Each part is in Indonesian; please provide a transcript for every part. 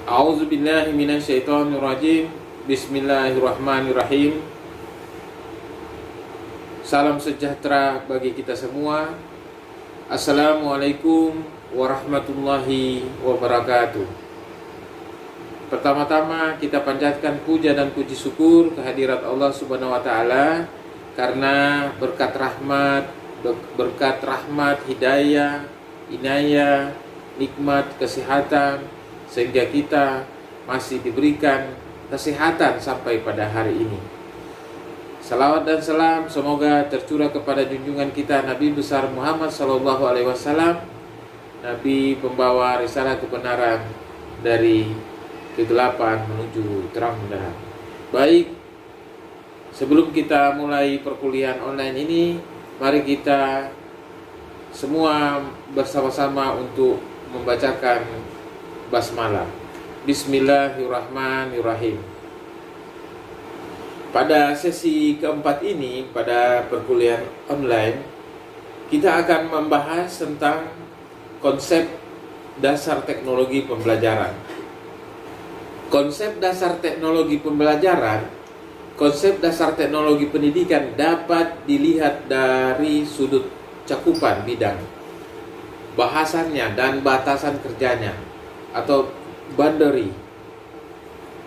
A'udzubillahi minasyaitonirrajim. Bismillahirrahmanirrahim. Salam sejahtera bagi kita semua. Assalamualaikum warahmatullahi wabarakatuh. Pertama-tama kita panjatkan puja dan puji syukur kehadirat Allah Subhanahu wa taala karena berkat rahmat, hidayah, inayah, nikmat, kesehatan, sehingga kita masih diberikan kesehatan sampai pada hari ini. Salawat dan salam semoga tercurah kepada junjungan kita Nabi besar Muhammad SAW, Nabi pembawa risalah kebenaran dari kegelapan menuju terang benderang. Baik, sebelum kita mulai perkuliahan online ini, mari kita semua bersama-sama untuk membacakan basmalah. Bismillahirrahmanirrahim. Pada sesi keempat ini, pada perkuliahan online, kita akan membahas tentang konsep dasar teknologi pembelajaran. Konsep dasar teknologi pembelajaran, konsep dasar teknologi pendidikan dapat dilihat dari sudut cakupan bidang, bahasannya dan batasan kerjanya atau boundary.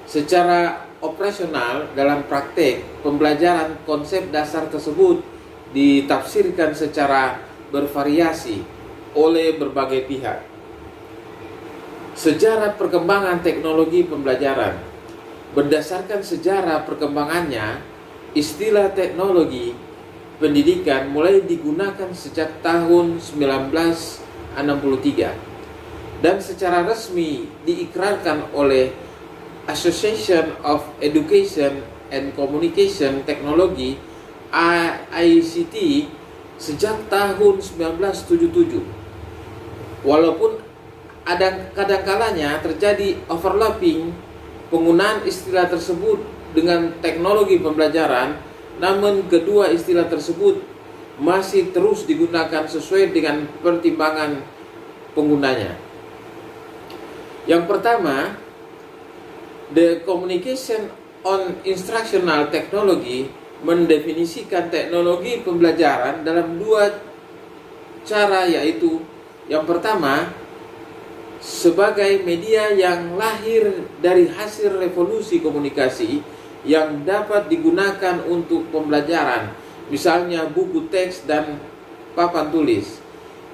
Secara operasional dalam praktek pembelajaran, konsep dasar tersebut ditafsirkan secara bervariasi oleh berbagai pihak. Sejarah perkembangan teknologi pembelajaran. Berdasarkan sejarah perkembangannya, istilah teknologi pendidikan mulai digunakan sejak tahun 1963 dan secara resmi diikrarkan oleh Association of Education and Communication Technology (AICT) sejak tahun 1977. Walaupun ada kadang-kalanya terjadi overlapping penggunaan istilah tersebut dengan teknologi pembelajaran, namun kedua istilah tersebut masih terus digunakan sesuai dengan pertimbangan penggunanya. Yang pertama, The Communication on Instructional Technology mendefinisikan teknologi pembelajaran dalam dua cara, yaitu yang pertama, sebagai media yang lahir dari hasil revolusi komunikasi yang dapat digunakan untuk pembelajaran, misalnya buku teks dan papan tulis.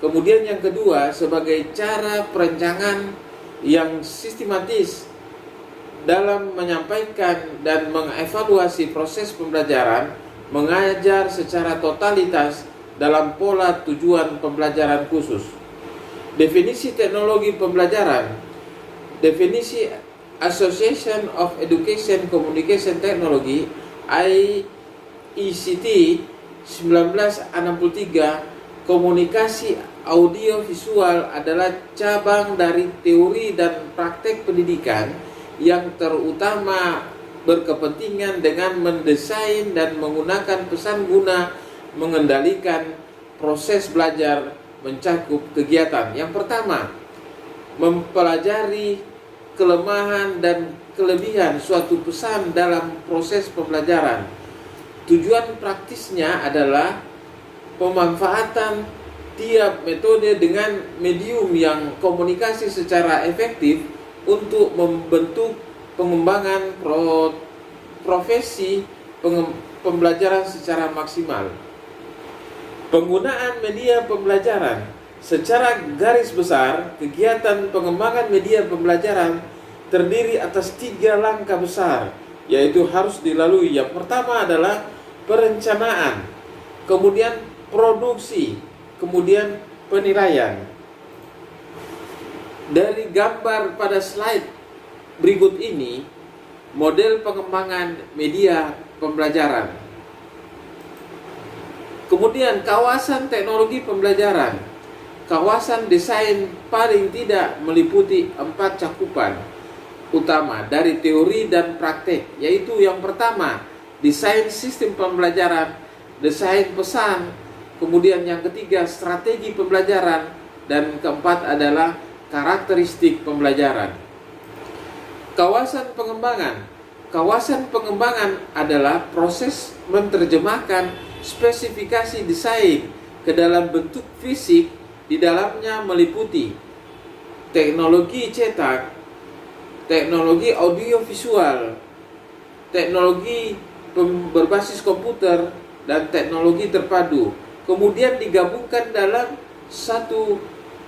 Kemudian yang kedua, sebagai cara perencangan yang sistematis dalam menyampaikan dan mengevaluasi proses pembelajaran, mengajar secara totalitas dalam pola tujuan pembelajaran khusus. Definisi teknologi pembelajaran. Definisi Association of Education Communication Technology (AICT) 1963, komunikasi audiovisual adalah cabang dari teori dan praktek pendidikan yang terutama berkepentingan dengan mendesain dan menggunakan pesan guna mengendalikan proses belajar, mencakup kegiatan. Yang pertama, mempelajari kelemahan dan kelebihan suatu pesan dalam proses pembelajaran. Tujuan praktisnya adalah pemanfaatan tiap metode dengan medium yang komunikasi secara efektif untuk membentuk pengembangan profesi pembelajaran secara maksimal. Penggunaan media pembelajaran. Secara garis besar, kegiatan pengembangan media pembelajaran terdiri atas 3 langkah besar, yaitu harus dilalui. Yang pertama adalah perencanaan, kemudian produksi, kemudian penilaian. Dari gambar pada slide berikut ini, model pengembangan media pembelajaran. Kemudian kawasan teknologi pembelajaran. Kawasan desain paling tidak meliputi 4 cakupan utama dari teori dan praktek, yaitu yang pertama, desain sistem pembelajaran, desain pesan, kemudian yang ketiga, strategi pembelajaran, dan keempat adalah karakteristik pembelajaran. Kawasan pengembangan. Kawasan pengembangan adalah proses menerjemahkan spesifikasi desain ke dalam bentuk fisik. Di dalamnya meliputi teknologi cetak, teknologi audiovisual, teknologi berbasis komputer, dan teknologi terpadu. Kemudian digabungkan dalam satu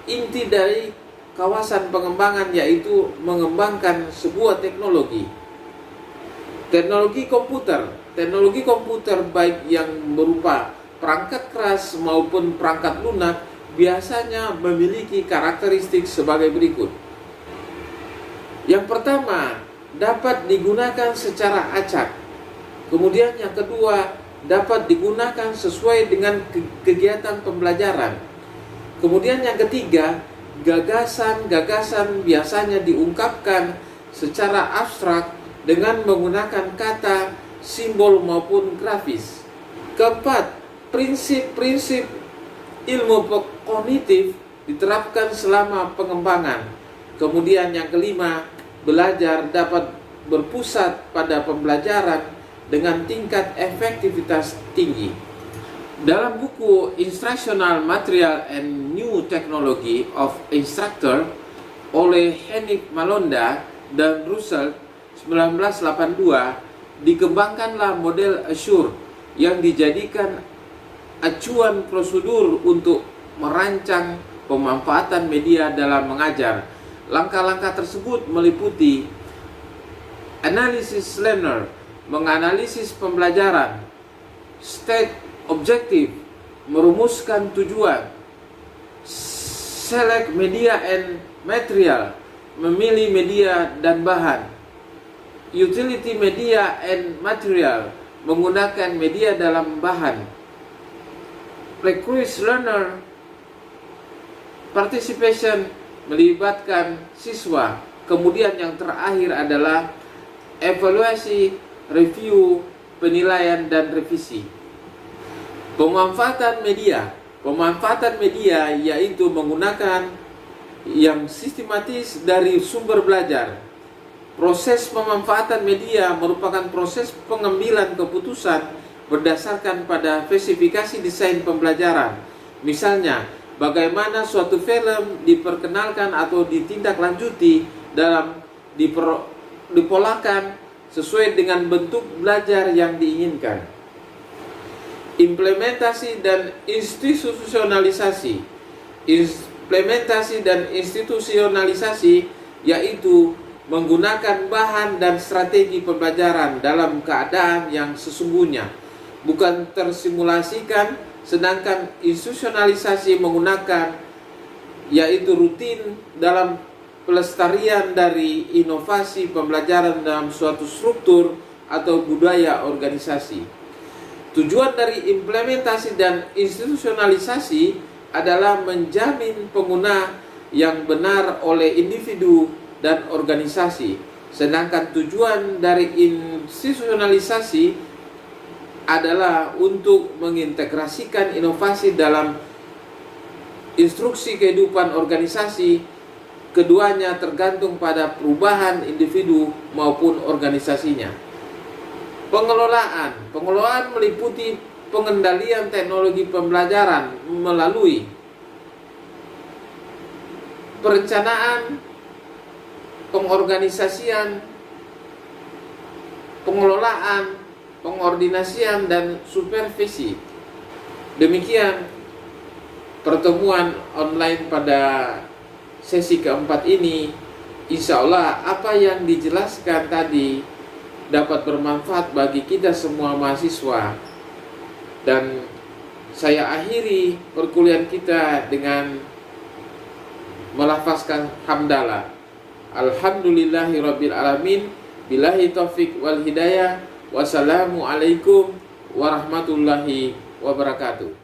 inti dari kawasan pengembangan, yaitu mengembangkan sebuah teknologi. Teknologi komputer. Teknologi komputer baik yang berupa perangkat keras maupun perangkat lunak biasanya memiliki karakteristik sebagai berikut. Yang pertama, dapat digunakan secara acak. Kemudian yang kedua, dapat digunakan sesuai dengan kegiatan pembelajaran. Kemudian yang ketiga, gagasan-gagasan biasanya diungkapkan secara abstrak dengan menggunakan kata, simbol maupun grafis. Keempat, prinsip-prinsip ilmu kognitif diterapkan selama pengembangan. Kemudian yang kelima, belajar dapat berpusat pada pembelajaran dengan tingkat efektivitas tinggi. Dalam buku Instructional Material and New Technology of Instructor oleh Henning Malonda dan Russell 1982, dikembangkanlah model Assure yang dijadikan acuan prosedur untuk merancang pemanfaatan media dalam mengajar. Langkah-langkah tersebut meliputi analisis learner, menganalisis pembelajaran, state objektif, merumuskan tujuan, select media and material, memilih media dan bahan, utility media and material, menggunakan media dalam bahan, recruit learner, participation, melibatkan siswa. Kemudian yang terakhir adalah evaluasi, review, penilaian, dan revisi. Pemanfaatan media. Pemanfaatan media yaitu menggunakan yang sistematis dari sumber belajar. Proses pemanfaatan media merupakan proses pengambilan keputusan berdasarkan pada spesifikasi desain pembelajaran. Misalnya, bagaimana suatu film diperkenalkan atau ditindaklanjuti dalam dipolakan sesuai dengan bentuk belajar yang diinginkan. Implementasi dan institusionalisasi. Implementasi dan institusionalisasi yaitu menggunakan bahan dan strategi pembelajaran dalam keadaan yang sesungguhnya, bukan tersimulasikan, sedangkan institusionalisasi menggunakan yaitu rutin dalam pelestarian dari inovasi pembelajaran dalam suatu struktur atau budaya organisasi. Tujuan dari implementasi dan institusionalisasi adalah menjamin pengguna yang benar oleh individu dan organisasi, sedangkan tujuan dari institusionalisasi adalah untuk mengintegrasikan inovasi dalam instruksi kehidupan organisasi. Keduanya tergantung pada perubahan individu maupun organisasinya. Pengelolaan meliputi pengendalian teknologi pembelajaran melalui perencanaan, pengorganisasian, pengelolaan, pengordinasian, dan supervisi. Demikian pertemuan online pada sesi keempat ini. Insya Allah apa yang dijelaskan tadi dapat bermanfaat bagi kita semua mahasiswa. Dan saya akhiri perkuliahan kita dengan melafazkan hamdalah. Alhamdulillahirabbil alamin. Billahi taufik wal hidayah. Wassalamualaikum warahmatullahi wabarakatuh.